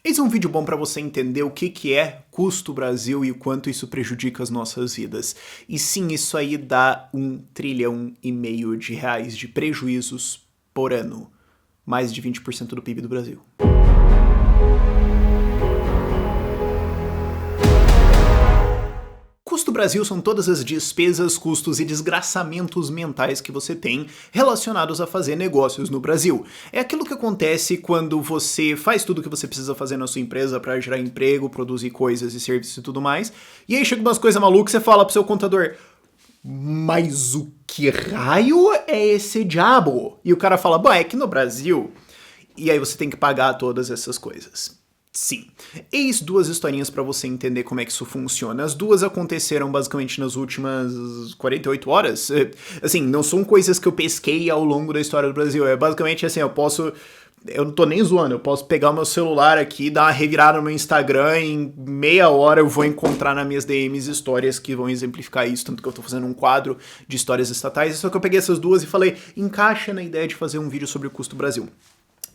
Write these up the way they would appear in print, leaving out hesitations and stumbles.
Esse é um vídeo bom para você entender o que é custo Brasil e o quanto isso prejudica as nossas vidas. E sim, isso aí dá R$1,5 trilhão de reais de prejuízos por ano. Mais de 20% do PIB do Brasil. Custo Brasil são todas as despesas, custos e desgraçamentos mentais que você tem relacionados a fazer negócios no Brasil. É aquilo que acontece quando você faz tudo o que você precisa fazer na sua empresa para gerar emprego, produzir coisas e serviços e tudo mais, e aí chega umas coisas malucas e você fala pro seu contador: mas o que raio é esse diabo? E o cara fala: bom, é que no Brasil... E aí você tem que pagar todas essas coisas. Sim. Eis duas historinhas para você entender como é que isso funciona. As duas aconteceram basicamente nas últimas 48 horas. Assim, não são coisas que eu pesquei ao longo da história do Brasil. É basicamente assim, eu não tô nem zoando, eu posso pegar o meu celular aqui, dar uma revirada no meu Instagram, em meia hora eu vou encontrar nas minhas DMs histórias que vão exemplificar isso, tanto que eu tô fazendo um quadro de histórias estatais, só que eu peguei essas duas e falei, encaixa na ideia de fazer um vídeo sobre o custo Brasil.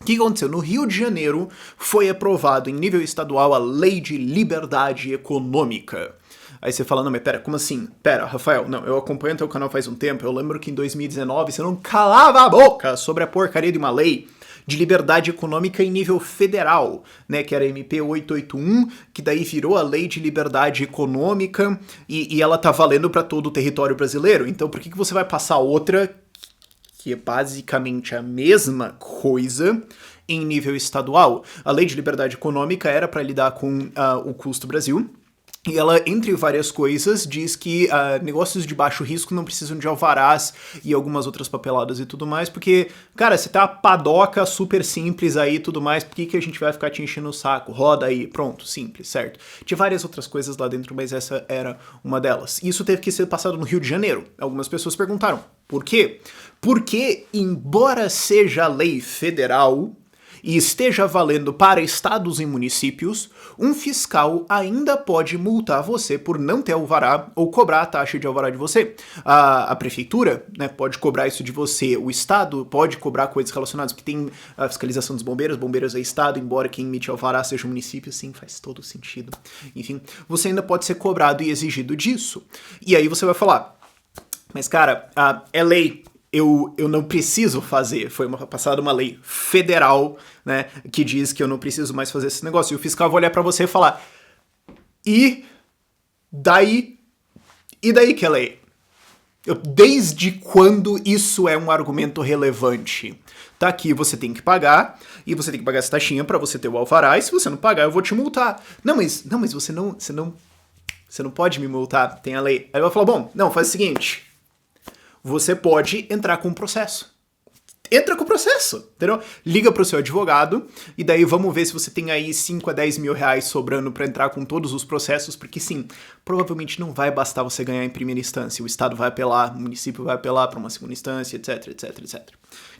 O que aconteceu? No Rio de Janeiro foi aprovado em nível estadual a Lei de Liberdade Econômica. Aí você fala, não, mas pera, como assim? Pera, Rafael, não, eu acompanho teu canal faz um tempo, eu lembro que em 2019 você não calava a boca sobre a porcaria de uma lei de liberdade econômica em nível federal, né, que era a MP 881, que daí virou a Lei de Liberdade Econômica e ela tá valendo para todo o território brasileiro. Então por que você vai passar outra que é basicamente a mesma coisa em nível estadual? A Lei de Liberdade Econômica era para lidar com o custo Brasil, e ela, entre várias coisas, diz que negócios de baixo risco não precisam de alvarás e algumas outras papeladas e tudo mais, porque, cara, você tá uma padoca super simples aí e tudo mais, por que a gente vai ficar te enchendo o saco? Roda aí, pronto, simples, certo? Tinha várias outras coisas lá dentro, mas essa era uma delas. E isso teve que ser passado no Rio de Janeiro. Algumas pessoas perguntaram, por quê? Porque, embora seja lei federal e esteja valendo para estados e municípios, um fiscal ainda pode multar você por não ter alvará ou cobrar a taxa de alvará de você. A prefeitura, né, pode cobrar isso de você, o estado pode cobrar coisas relacionadas, porque tem a fiscalização dos bombeiros é estado, embora quem emite alvará seja o município, sim, faz todo sentido. Enfim, você ainda pode ser cobrado e exigido disso. E aí você vai falar, mas cara, é lei. Eu não preciso fazer. Foi passada uma lei federal, né, que diz que eu não preciso mais fazer esse negócio. E o fiscal vai olhar pra você e falar, e daí que é lei? Desde quando isso é um argumento relevante? Tá aqui, você tem que pagar, e você tem que pagar essa taxinha pra você ter o alvará, e se você não pagar, eu vou te multar. Não, mas você não pode me multar, tem a lei. Aí eu vou falar, bom, não, faz o seguinte... Você pode entrar com um processo. Entra com o processo, entendeu? Liga pro seu advogado e daí vamos ver se você tem aí 5 a 10 mil reais sobrando pra entrar com todos os processos, porque sim, provavelmente não vai bastar você ganhar em primeira instância. O estado vai apelar, o município vai apelar pra uma segunda instância, etc, etc, etc.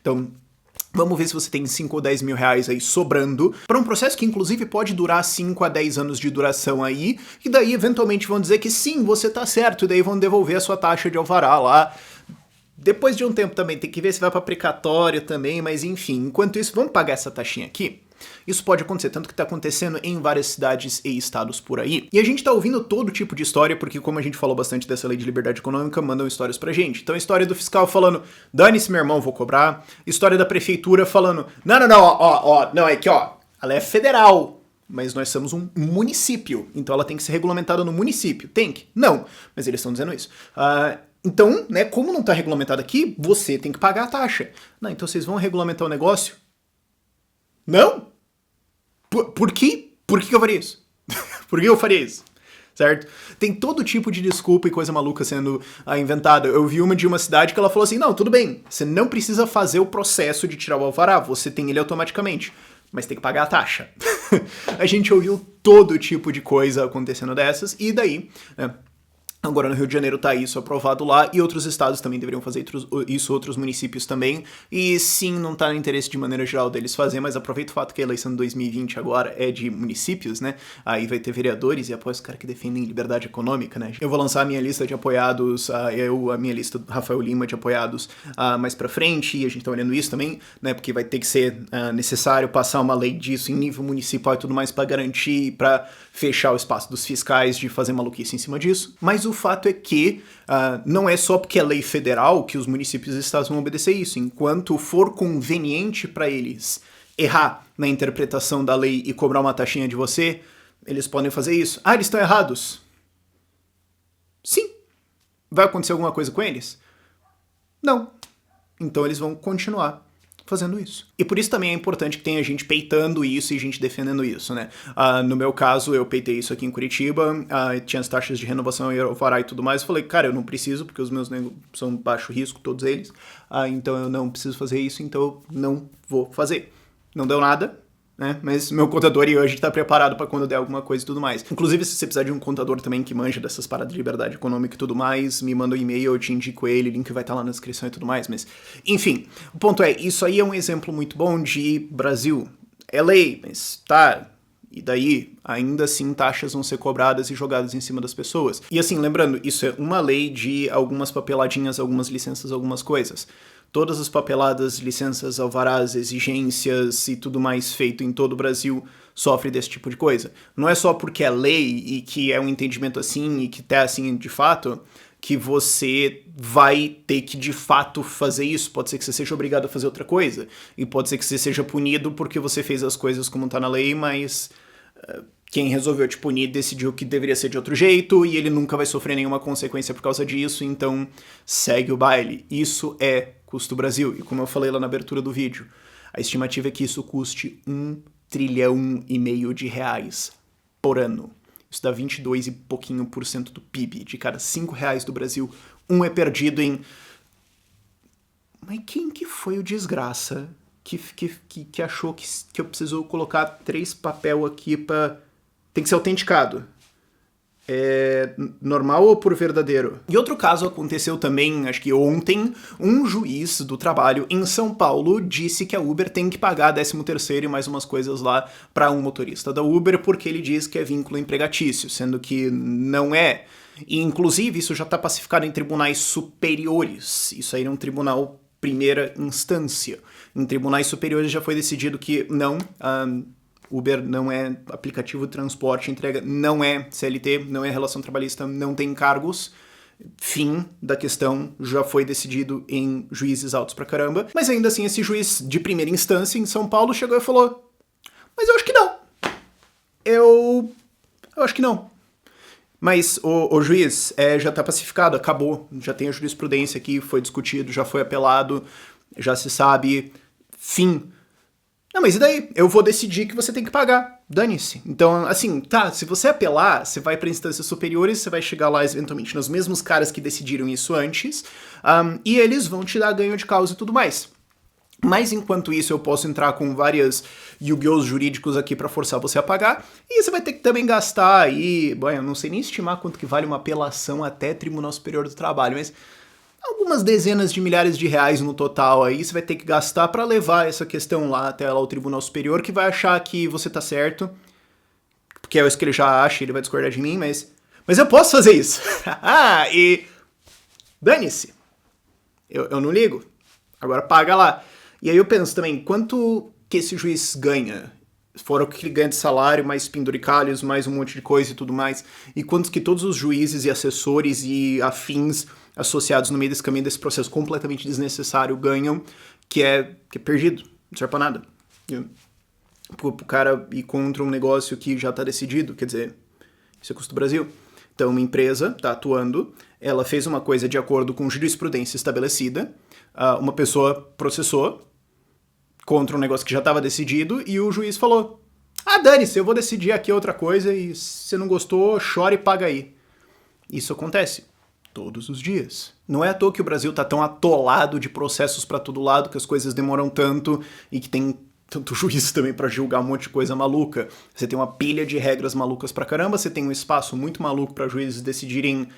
Então... vamos ver se você tem 5 ou 10 mil reais aí sobrando para um processo que inclusive pode durar 5 a 10 anos de duração aí, e daí eventualmente vão dizer que sim, você tá certo, e daí vão devolver a sua taxa de alvará lá. Depois de um tempo também, tem que ver se vai para precatório também, mas enfim, enquanto isso, vamos pagar essa taxinha aqui? Isso pode acontecer, tanto que tá acontecendo em várias cidades e estados por aí. E a gente tá ouvindo todo tipo de história, porque como a gente falou bastante dessa lei de liberdade econômica, mandam histórias pra gente. Então a história do fiscal falando, dane-se meu irmão, vou cobrar. História da prefeitura falando, não, é que ó, ela é federal, mas nós somos um município, então ela tem que ser regulamentada no município. Tem que? Não, mas eles estão dizendo isso. Então, né, como não tá regulamentado aqui, você tem que pagar a taxa. Não, então vocês vão regulamentar o negócio? Não? Por quê? Por que eu faria isso? Por que eu faria isso? Certo? Tem todo tipo de desculpa e coisa maluca sendo inventada. Eu vi uma de uma cidade que ela falou assim, não, tudo bem, você não precisa fazer o processo de tirar o alvará, você tem ele automaticamente, mas tem que pagar a taxa. A gente ouviu todo tipo de coisa acontecendo dessas, e daí... né, Agora no Rio de Janeiro tá isso aprovado lá, e outros estados também deveriam fazer isso, outros municípios também. E sim, não tá no interesse de maneira geral deles fazer, mas aproveita o fato que a eleição de 2020 agora é de municípios, né? Aí vai ter vereadores e apoia os caras que defendem liberdade econômica, né? Eu vou lançar a minha lista de apoiados, a minha lista do Rafael Lima de apoiados mais pra frente, e a gente tá olhando isso também, né? Porque vai ter que ser necessário passar uma lei disso em nível municipal e tudo mais pra garantir, pra fechar o espaço dos fiscais de fazer maluquice em cima disso. Mas o fato é que não é só porque é lei federal que os municípios e estados vão obedecer isso. Enquanto for conveniente para eles errar na interpretação da lei e cobrar uma taxinha de você, eles podem fazer isso. Ah, eles estão errados. Sim. Vai acontecer alguma coisa com eles? Não. Então eles vão continuar fazendo isso. E por isso também é importante que tenha gente peitando isso e gente defendendo isso, né? No meu caso, eu peitei isso aqui em Curitiba, tinha as taxas de renovação e alvará e tudo mais, eu falei, cara, eu não preciso, porque os meus negócios são baixo risco, todos eles, então eu não preciso fazer isso, então eu não vou fazer. Não deu nada, né? Mas meu contador e eu, a gente tá preparado pra quando der alguma coisa e tudo mais. Inclusive, se você precisar de um contador também que manja dessas paradas de liberdade econômica e tudo mais, me manda um e-mail, eu te indico ele, o link vai estar lá na descrição e tudo mais, mas... Enfim, o ponto é, isso aí é um exemplo muito bom de Brasil. É lei, mas tá... E daí, ainda assim, taxas vão ser cobradas e jogadas em cima das pessoas. E assim, lembrando, isso é uma lei de algumas papeladinhas, algumas licenças, algumas coisas. Todas as papeladas, licenças, alvarás, exigências e tudo mais feito em todo o Brasil sofre desse tipo de coisa. Não é só porque é lei e que é um entendimento assim e que tá assim de fato que você vai ter que de fato fazer isso. Pode ser que você seja obrigado a fazer outra coisa. E pode ser que você seja punido porque você fez as coisas como tá na lei, mas quem resolveu te punir decidiu que deveria ser de outro jeito e ele nunca vai sofrer nenhuma consequência por causa disso, então segue o baile. Isso é custo Brasil. E como eu falei lá na abertura do vídeo, a estimativa é que isso custe 1,5 trilhão de reais por ano. Isso dá 22 e pouquinho por cento do PIB. De cada 5 reais do Brasil, 1 é perdido em... Mas quem que foi o desgraça que achou que eu preciso colocar 3 papel aqui pra... Tem que ser autenticado. É normal ou por verdadeiro? E outro caso aconteceu também, acho que ontem, um juiz do trabalho em São Paulo disse que a Uber tem que pagar 13º e mais umas coisas lá para um motorista da Uber porque ele diz que é vínculo empregatício, sendo que não é. E inclusive isso já está pacificado em tribunais superiores. Isso aí é um tribunal primeira instância. Em tribunais superiores já foi decidido que não... Uber não é aplicativo de transporte, entrega não é CLT, não é relação trabalhista, não tem encargos. Fim da questão, já foi decidido em juízes altos pra caramba. Mas ainda assim, esse juiz de primeira instância em São Paulo chegou e falou: mas eu acho que não. Eu acho que não. Mas o juiz já tá pacificado, acabou. Já tem a jurisprudência aqui, foi discutido, já foi apelado, já se sabe. Fim. Não, mas e daí? Eu vou decidir que você tem que pagar. Dane-se. Então, assim, tá, se você apelar, você vai para instâncias superiores, você vai chegar lá eventualmente nos mesmos caras que decidiram isso antes, e eles vão te dar ganho de causa e tudo mais. Mas enquanto isso, eu posso entrar com várias Yu-Gi-Ohs jurídicos aqui pra forçar você a pagar, e você vai ter que também gastar aí, bom, eu não sei nem estimar quanto que vale uma apelação até Tribunal Superior do Trabalho, mas algumas dezenas de milhares de reais no total aí você vai ter que gastar pra levar essa questão lá até lá o Tribunal Superior, que vai achar que você tá certo, porque é isso que ele já acha, ele vai discordar de mim, mas eu posso fazer isso. E dane-se. Eu não ligo. Agora paga lá. E aí eu penso também, quanto que esse juiz ganha? Fora o que ele ganha de salário, mais penduricalhos, mais um monte de coisa e tudo mais. E quantos que todos os juízes e assessores e afins associados no meio desse caminho desse processo completamente desnecessário ganham, que é perdido, não serve pra nada. Pro cara ir contra um negócio que já tá decidido, quer dizer, isso é custo Brasil. Então uma empresa tá atuando, ela fez uma coisa de acordo com jurisprudência estabelecida, uma pessoa processou contra um negócio que já estava decidido e o juiz falou: dane-se, eu vou decidir aqui outra coisa e se você não gostou, chora e paga aí. Isso acontece todos os dias. Não é à toa que o Brasil tá tão atolado de processos pra todo lado, que as coisas demoram tanto e que tem tanto juiz também pra julgar um monte de coisa maluca. Você tem uma pilha de regras malucas pra caramba, você tem um espaço muito maluco pra juízes decidirem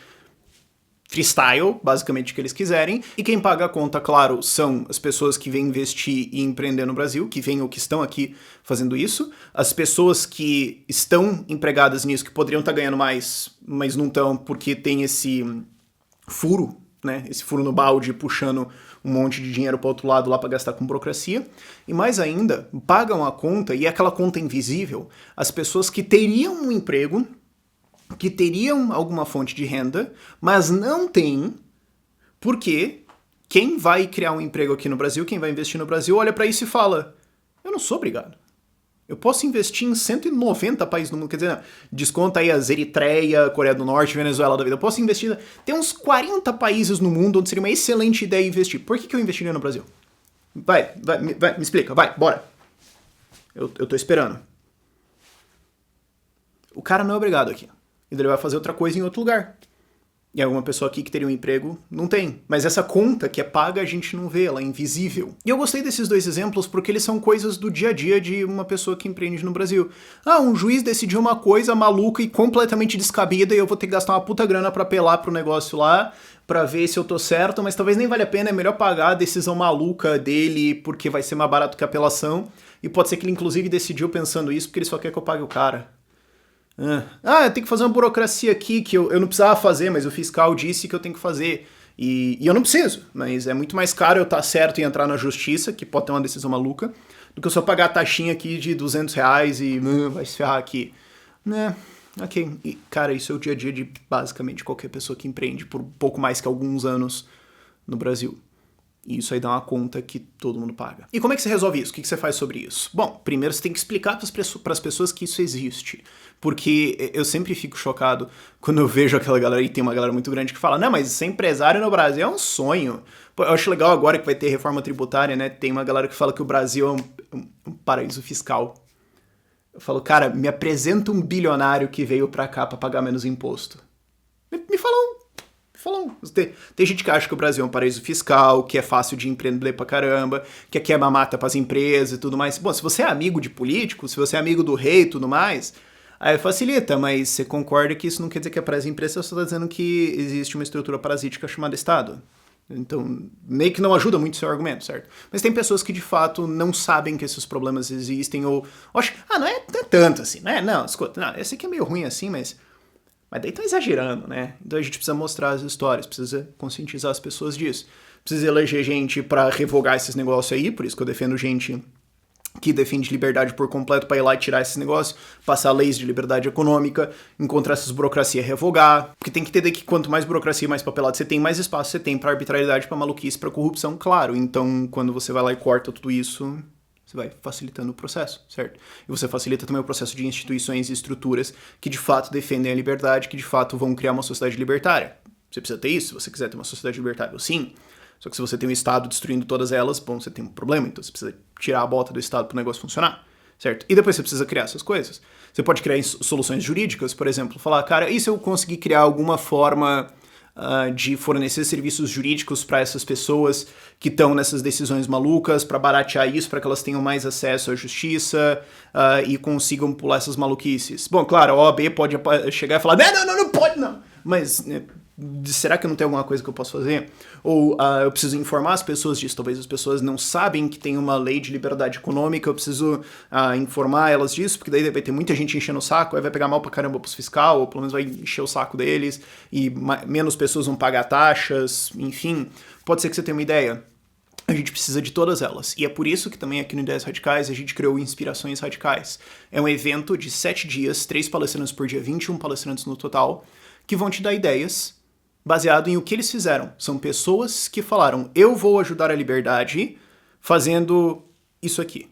freestyle, basicamente o que eles quiserem, e quem paga a conta, claro, são as pessoas que vêm investir e empreender no Brasil, que vêm ou que estão aqui fazendo isso, as pessoas que estão empregadas nisso, que poderiam estar ganhando mais, mas não estão porque tem esse furo, né, esse furo no balde puxando um monte de dinheiro para outro lado lá para gastar com burocracia, e mais ainda, pagam a conta, e é aquela conta invisível, as pessoas que teriam um emprego, que teriam alguma fonte de renda, mas não têm, porque quem vai criar um emprego aqui no Brasil, quem vai investir no Brasil, olha para isso e fala, eu não sou obrigado. Eu posso investir em 190 países no mundo, quer dizer, desconta aí as Eritreia, Coreia do Norte, Venezuela da vida. Eu posso investir... Tem uns 40 países no mundo onde seria uma excelente ideia investir. Por que eu investiria no Brasil? Vai, me explica, vai, bora. Eu tô esperando. O cara não é obrigado aqui. Ele vai fazer outra coisa em outro lugar. E alguma pessoa aqui que teria um emprego não tem. Mas essa conta que é paga a gente não vê, ela é invisível. E eu gostei desses dois exemplos porque eles são coisas do dia a dia de uma pessoa que empreende no Brasil. Ah, um juiz decidiu uma coisa maluca e completamente descabida e eu vou ter que gastar uma puta grana pra apelar pro negócio lá, pra ver se eu tô certo, mas talvez nem vale a pena, é melhor pagar a decisão maluca dele porque vai ser mais barato que a apelação. E pode ser que ele inclusive decidiu pensando isso porque ele só quer que eu pague o cara. Eu tenho que fazer uma burocracia aqui que eu não precisava fazer, mas o fiscal disse que eu tenho que fazer. E eu não preciso, mas é muito mais caro eu estar certo e entrar na justiça, que pode ter uma decisão maluca, do que eu só pagar a taxinha aqui de R$ 200 e vai se ferrar aqui. Ok. E, cara, isso é o dia a dia de basicamente qualquer pessoa que empreende por pouco mais que alguns anos no Brasil. E isso aí dá uma conta que todo mundo paga. E como é que você resolve isso? O que você faz sobre isso? Bom, primeiro você tem que explicar para as pessoas que isso existe. Porque eu sempre fico chocado quando eu vejo aquela galera, e tem uma galera muito grande que fala, não, mas ser empresário no Brasil é um sonho. Pô, eu acho legal agora que vai ter reforma tributária, né? Tem uma galera que fala que o Brasil é um paraíso fiscal. Eu falo, cara, me apresenta um bilionário que veio pra cá pra pagar menos imposto. Me falam. Tem gente que acha que o Brasil é um paraíso fiscal, que é fácil de empreender pra caramba, que aqui é mamata pras empresas e tudo mais. Bom, se você é amigo de político, se você é amigo do rei e tudo mais, aí facilita, mas você concorda que isso não quer dizer que é para as empresas, você está dizendo que existe uma estrutura parasítica chamada Estado. Então, meio que não ajuda muito o seu argumento, certo? Mas tem pessoas que de fato não sabem que esses problemas existem, ou acham, não é tanto assim, né? Não, escuta, esse aqui é meio ruim assim, mas daí tá exagerando, né? Então a gente precisa mostrar as histórias, precisa conscientizar as pessoas disso. Precisa eleger gente pra revogar esses negócios aí, por isso que eu defendo gente que defende liberdade por completo pra ir lá e tirar esses negócios, passar leis de liberdade econômica, encontrar essas burocracias, revogar. Porque tem que entender que quanto mais burocracia, mais papelado você tem, mais espaço você tem pra arbitrariedade, pra maluquice, pra corrupção, claro. Então, quando você vai lá e corta tudo isso, você vai facilitando o processo, certo? E você facilita também o processo de instituições e estruturas que de fato defendem a liberdade, que de fato vão criar uma sociedade libertária. Você precisa ter isso se você quiser ter uma sociedade libertária, sim. Só que se você tem um Estado destruindo todas elas, bom, você tem um problema, então você precisa tirar a bota do Estado para o negócio funcionar, certo? E depois você precisa criar essas coisas. Você pode criar soluções jurídicas, por exemplo, falar, cara, e se eu conseguir criar alguma forma de fornecer serviços jurídicos para essas pessoas que estão nessas decisões malucas, para baratear isso, para que elas tenham mais acesso à justiça e consigam pular essas maluquices. Bom, claro, a OAB pode chegar e falar, não pode não, mas será que não tem alguma coisa que eu posso fazer? Ou eu preciso informar as pessoas disso, talvez as pessoas não sabem que tem uma lei de liberdade econômica, eu preciso informar elas disso, porque daí vai ter muita gente enchendo o saco, aí vai pegar mal pra caramba pros fiscal, ou pelo menos vai encher o saco deles, e menos pessoas vão pagar taxas, enfim, pode ser que você tenha uma ideia. A gente precisa de todas elas. E é por isso que também aqui no Ideias Radicais a gente criou Inspirações Radicais. É um evento de 7 dias, 3 palestrantes por dia, 21 palestrantes no total, que vão te dar ideias baseado em o que eles fizeram. São pessoas que falaram, eu vou ajudar a liberdade fazendo isso aqui.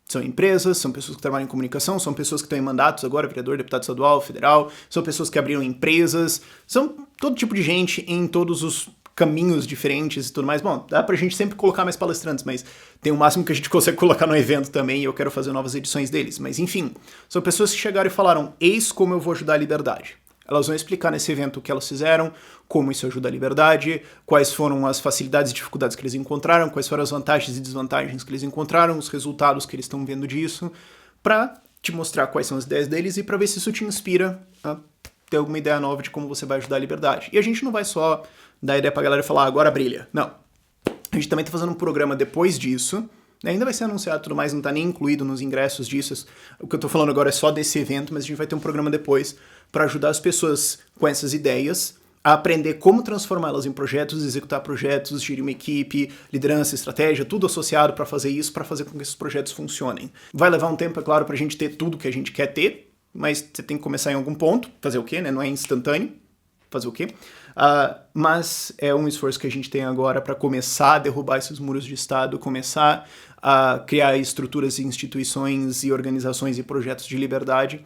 São empresas, são pessoas que trabalham em comunicação, são pessoas que estão em mandatos agora, vereador, deputado estadual, federal, são pessoas que abriram empresas, são todo tipo de gente em todos os caminhos diferentes e tudo mais. Bom, dá pra gente sempre colocar mais palestrantes, mas tem o máximo que a gente consegue colocar no evento também e eu quero fazer novas edições deles. Mas enfim, são pessoas que chegaram e falaram, eis como eu vou ajudar a liberdade. Elas vão explicar nesse evento o que elas fizeram, como isso ajuda a liberdade, quais foram as facilidades e dificuldades que eles encontraram, quais foram as vantagens e desvantagens que eles encontraram, os resultados que eles estão vendo disso, pra te mostrar quais são as ideias deles e pra ver se isso te inspira a ter alguma ideia nova de como você vai ajudar a liberdade. E a gente não vai só dar ideia pra galera e falar, agora brilha. Não. A gente também tá fazendo um programa depois disso, né? Ainda vai ser anunciado e tudo mais, não tá nem incluído nos ingressos disso. O que eu tô falando agora é só desse evento, mas a gente vai ter um programa depois para ajudar as pessoas com essas ideias a aprender como transformá-las em projetos, executar projetos, gerir uma equipe, liderança, estratégia, tudo associado para fazer isso, para fazer com que esses projetos funcionem. Vai levar um tempo, é claro, pra gente ter tudo que a gente quer ter, mas você tem que começar em algum ponto, fazer o quê, né? Não é instantâneo, fazer o quê? Mas é um esforço que a gente tem agora para começar a derrubar esses muros de Estado, começar a criar estruturas, instituições e organizações e projetos de liberdade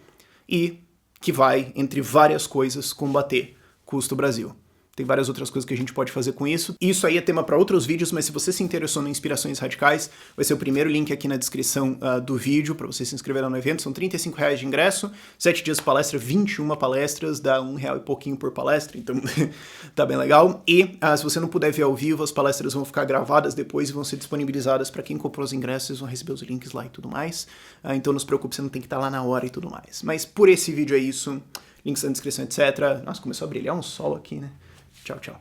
e que vai, entre várias coisas, combater custo Brasil. Tem várias outras coisas que a gente pode fazer com isso. Isso aí é tema para outros vídeos, mas se você se interessou no Inspirações Radicais, vai ser o primeiro link aqui na descrição do vídeo para você se inscrever lá no evento. São R$35 de ingresso, 7 dias de palestra, 21 palestras, dá R$1 e pouquinho por palestra, então tá bem legal. E se você não puder ver ao vivo, as palestras vão ficar gravadas depois e vão ser disponibilizadas para quem comprou os ingressos, vocês vão receber os links lá e tudo mais. Então não se preocupe, você não tem que estar lá na hora e tudo mais. Mas por esse vídeo é isso, links na descrição, etc. Nossa, começou a brilhar um sol aqui, né? Tchau, tchau.